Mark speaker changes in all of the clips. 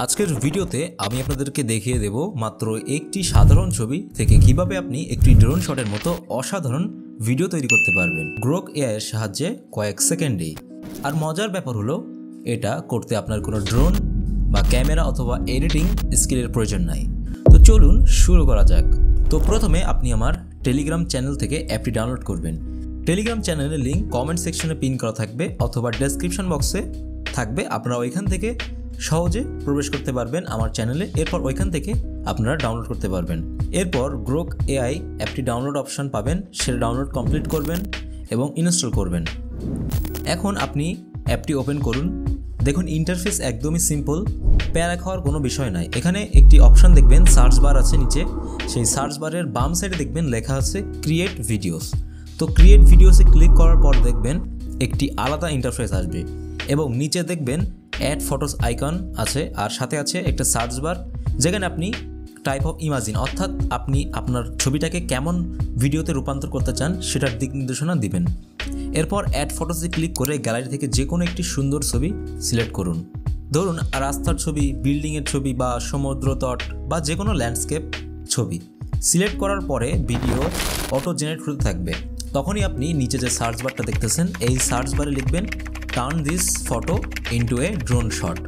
Speaker 1: আজকের ভিডিওতে আমি আপনাদেরকে দেখিয়ে দেব মাত্র একটি সাধারণ ছবি থেকে কিভাবে আপনি একটি ড্রোন শটের মতো অসাধারণ ভিডিও তৈরি করতে পারবেন গ্রোক এআই এর সাহায্যে কয়েক সেকেন্ডেই। আর মজার ব্যাপার হলো এটা করতে আপনার কোনো ড্রোন বা ক্যামেরা অথবা এডিটিং স্কিলের প্রয়োজন নাই। তো চলুন শুরু করা যাক। তো প্রথমে আপনি আমার টেলিগ্রাম চ্যানেল থেকে অ্যাপটি ডাউনলোড করবেন। টেলিগ্রাম চ্যানেলের লিঙ্ক কমেন্ট সেকশনে পিন করা থাকবে অথবা ডেসক্রিপশন বক্সে থাকবে। আপনারা ওইখান থেকে সহজে প্রবেশ করতে পারবেন আমার চ্যানেলে। এরপর ওইখান থেকে আপনারা ডাউনলোড করতে পারবেন। এরপর গ্রোক এআই অ্যাপটি ডাউনলোড অপশন পাবেন, সেটা ডাউনলোড কমপ্লিট করবেন এবং ইনস্টল করবেন। এখন আপনি অ্যাপটি ওপেন করুন। দেখুন ইন্টারফেস একদমই সিম্পল, প্যারা খাওয়ার কোনো বিষয় নাই। এখানে একটি অপশন দেখবেন, সার্চ বার আছে নিচে, সেই সার্চ বারের বাম সাইডে দেখবেন লেখা আছে ক্রিয়েট ভিডিওস। তো ক্রিয়েট ভিডিওসে ক্লিক করার পর দেখবেন একটি আলাদা ইন্টারফেস আসবে এবং নিচে দেখবেন অ্যাড ফটোস আইকন আছে আর সাথে আছে একটা সার্চ বার, যেখানে আপনি টাইপ অফ ইমাজিন অর্থাৎ আপনি আপনার ছবিটাকে কেমন ভিডিওতে রূপান্তর করতে চান সেটার দিক নির্দেশনা দিবেন। এরপর অ্যাড ফটোসে ক্লিক করে গ্যালারি থেকে যে কোনো একটি সুন্দর ছবি সিলেক্ট করুন। ধরুন রাস্তার ছবি, বিল্ডিংয়ের ছবি বা সমুদ্র তট বা যে কোনো ল্যান্ডস্কেপ ছবি সিলেক্ট করার পরে ভিডিও অটো জেনারেট হতে থাকবে। তখনই আপনি নিচে যে সার্চ বারটা দেখতেছেন এই সার্চ বারে লিখবেন turn this photo into a drone shot.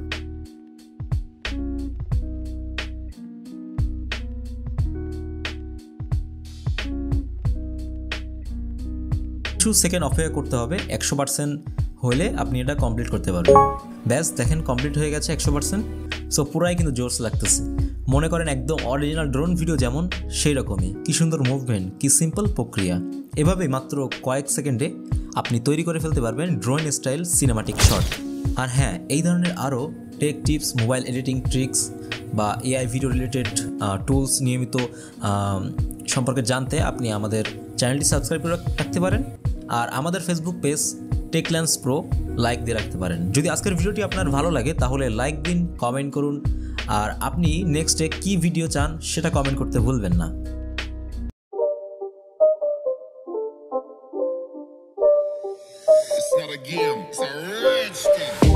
Speaker 1: কিছু সেকেন্ড অপেক্ষা করতে হবে, 100% হলে আপনি এটা কমপ্লিট করতে পারবেন। ব্যাস দেখেন কমপ্লিট হয়ে গেছে 100%। সো পুরাই কিন্তু জোরস লাগতেছে, মনে করেন একদম অরিজিনাল ড্রোন ভিডিও যেমন সেই রকমই। কি সুন্দর মুভমেন্ট, কি সিম্পল প্রক্রিয়া। এভাবে মাত্র কয়েক সেকেন্ডে আপনি তৈরি করে ফেলতে পারবেন ড্রোন স্টাইল সিনেমাটিক শট। আর হ্যাঁ, এই ধরনের আরও take tips, mobile editing tricks বা এআই ভিডিও রিলেটেড টুলস নিয়মিত সম্পর্কে জানতে আপনি আমাদের চ্যানেলটি সাবস্ক্রাইব করে রাখতে পারেন। আর আমাদের ফেসবুক পেজ টেকল্যান্স প্রো লাইক দিয়ে রাখতে পারেন। যদি আজকের ভিডিওটি আপনার ভালো লাগে তাহলে লাইক দিন, কমেন্ট করুন। আর আপনি নেক্সটে কী ভিডিও চান সেটা কমেন্ট করতে ভুলবেন না।
Speaker 2: It's not a game, it's a rich thing.